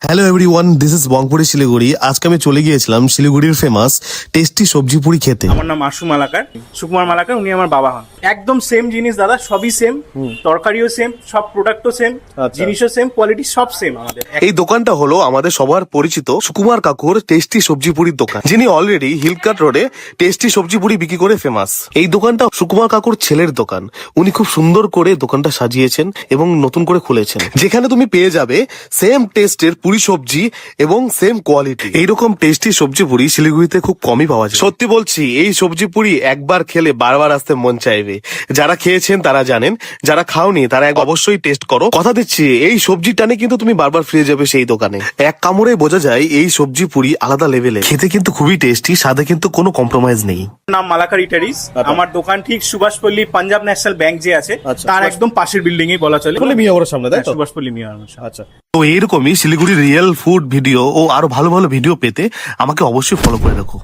Hello everyone, this is Bongpuri Siliguri. আজকে আমি চলে গিয়েছিলাম শিলিগুড়ির ফেমাস টেস্টি সবজি পুরি খেতে। আমার নাম আশু মালাকার, সুকুমার মালাকার, উনি আমার বাবা হন। একদম সেম জিনিস দাদা, সবই সেম, তরকারিও সেম, সব প্রোডাক্টও সেম, জিনিসও সেম, কোয়ালিটি সব সেম আমাদের। এই দোকানটা হলো আমাদের সবার পরিচিত সুকুমার কাকুর টেস্টি সবজি পুরির দোকান, যিনি অলরেডি হিলকাট রোডে টেস্টি সবজি পুরি বিক্রি করে ফেমাস। এই দোকানটা সুকুমার কাকুর ছেলের দোকান। উনি খুব সুন্দর করে দোকানটা সাজিয়েছেন এবং নতুন করে খুলেছেন, যেখানে তুমি পেয়ে যাবে সেম টেস্টের পুরি সবজি এবং সেম কোয়ালিটি। এইরকম টেস্টি সবজি পুরি শিলিগুড়িতে খুব কমই পাওয়া যায়। সত্যি বলছি, এই সবজি পুরি একবার খেলে বারবার আসতে মন চাইবে। যারা খেয়েছেন তারা জানেন, যারা খাওনি তারা অবশ্যই টেস্ট করো। কথা দিচ্ছি, এই সবজি টানে কিন্তু তুমি বারবার ফিরে যাবে সেই দোকানে। এক কামড়ে বোঝা যায় এই সবজি পুরি আলাদা লেভেলে। খেতে কিন্তু খুবই টেস্টি, স্বাদে কিন্তু কোনো কম্প্রোমাইজ নেই। নাম মালাকার ইটারিস। আমার দোকান ঠিক সুভাষপল্লী পাঞ্জাব ন্যাশনাল ব্যাংক যে আছে তার একদম পাশের বিল্ডিং এই বলা চলে, মিয়াওয়ার সামনে, তাই তো? সুভাষপল্লী মিয়া। আচ্ছা, তো এইরকমই শিলিগুড়ির রিয়েল ফুড ভিডিও ও আরো ভালো ভালো ভিডিও পেতে আমাকে অবশ্যই ফলো করে রাখো।